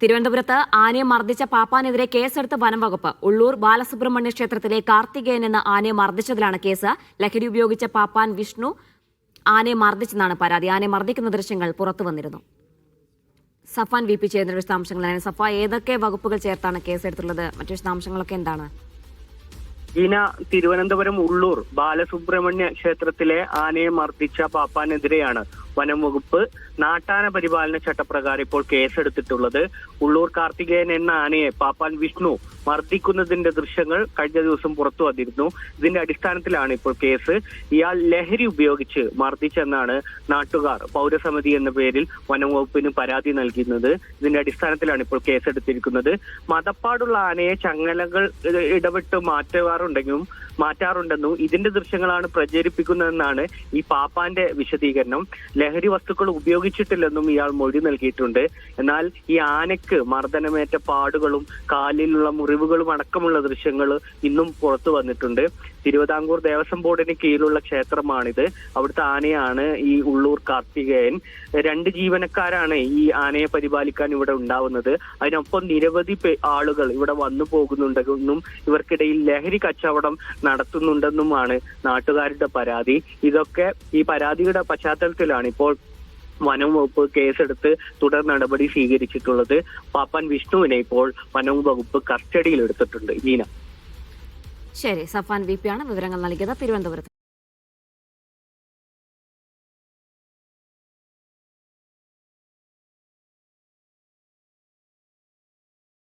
തിരുവനന്തപുരത്ത് ആനയെ മർദ്ദിച്ച പാപ്പാനെതിരെ കേസെടുത്ത വനംവകുപ്പ്. ഉള്ളൂർ ബാലസുബ്രഹ്മണ്യ ക്ഷേത്രത്തിലെ കാർത്തികേയൻ എന്ന ആനയെ മർദ്ദിച്ചതിലാണ് കേസ്. ലഹരി ഉപയോഗിച്ച പാപ്പാൻ വിഷ്ണു ആനയെ മർദ്ദിച്ചെന്നാണ് പരാതി. ആനയെ മർദ്ദിക്കുന്ന ദൃശ്യങ്ങൾ പുറത്തുവന്നിരുന്നു. സഫാൻ വി പി ചേർന്ന വിശദാംശങ്ങളാണ്. സഫ, ഏതൊക്കെ വകുപ്പുകൾ ചേർത്താണ് കേസെടുത്തുള്ളത്? മറ്റു വിശദാംശങ്ങളൊക്കെ എന്താണ്? തിരുവനന്തപുരം ഉള്ളൂർ ബാലസുബ്രഹ്മണ്യ ക്ഷേത്രത്തിലെ ആനയെ മർദ്ദിച്ച പാപ്പാനെതിരെയാണ് വനം വകുപ്പ് നാട്ടാന പരിപാലന ചട്ടപ്രകാരം ഇപ്പോൾ കേസെടുത്തിട്ടുള്ളത്. ഉള്ളൂർ കാർത്തികേയൻ എന്ന ആനയെ പാപ്പാൻ വിഷ്ണു മർദ്ദിക്കുന്നതിന്റെ ദൃശ്യങ്ങൾ കഴിഞ്ഞ ദിവസം പുറത്തു വന്നിരുന്നു. ഇതിന്റെ അടിസ്ഥാനത്തിലാണ് ഇപ്പോൾ കേസ്. ഇയാൾ ലഹരി ഉപയോഗിച്ച് മർദ്ദിച്ചെന്നാണ് നാട്ടുകാർ പൗരസമിതി എന്ന പേരിൽ വനം വകുപ്പിന് പരാതി നൽകുന്നത്. ഇതിന്റെ അടിസ്ഥാനത്തിലാണ് ഇപ്പോൾ കേസെടുത്തിരിക്കുന്നത്. മതപ്പാടുള്ള ആനയെ ചങ്ങലകൾ ഇടവിട്ട് മാറ്റാറുണ്ടെന്നും ഇതിന്റെ ദൃശ്യങ്ങളാണ് പ്രചരിപ്പിക്കുന്നതെന്നാണ് ഈ പാപ്പാന്റെ വിശദീകരണം. ലഹരി വസ്തുക്കൾ ഉപയോഗിച്ചിട്ടില്ലെന്നും ഇയാൾ മൊഴി നൽകിയിട്ടുണ്ട്. എന്നാൽ ഈ ആനയ്ക്ക് മർദ്ദനമേറ്റ പാടുകളും കാലിലുള്ള മുറിവുകളും അടക്കമുള്ള ദൃശ്യങ്ങൾ ഇന്നും പുറത്തു വന്നിട്ടുണ്ട്. തിരുവിതാംകൂർ ദേവസ്വം ബോർഡിന് കീഴിലുള്ള ക്ഷേത്രമാണിത്. അവിടുത്തെ ആനയാണ് ഈ ഉള്ളൂർ കാർത്തികേയൻ. 2 ജീവനക്കാരാണ് ഈ ആനയെ പരിപാലിക്കാൻ ഇവിടെ ഉണ്ടാവുന്നത്. അതിനൊപ്പം നിരവധി ആളുകൾ ഇവിടെ വന്നു പോകുന്നുണ്ടെന്നും ഇവർക്കിടയിൽ ലഹരി കച്ചവടം നടത്തുന്നുണ്ടെന്നുമാണ് നാട്ടുകാരുടെ പരാതി. ഇതൊക്കെ ഈ പരാതിയുടെ പശ്ചാത്തലത്തിലാണ് ഇപ്പോൾ വനം വകുപ്പ് കേസെടുത്ത് തുടർ നടപടി സ്വീകരിച്ചിട്ടുള്ളത്. പാപ്പാൻ വിഷ്ണുവിനെ ഇപ്പോൾ വനം വകുപ്പ് കസ്റ്റഡിയിൽ എടുത്തിട്ടുണ്ട്. ശരി, സഫാൻ വി പി ആണ് വിവരങ്ങൾ നൽകിയത് തിരുവനന്തപുരത്ത്.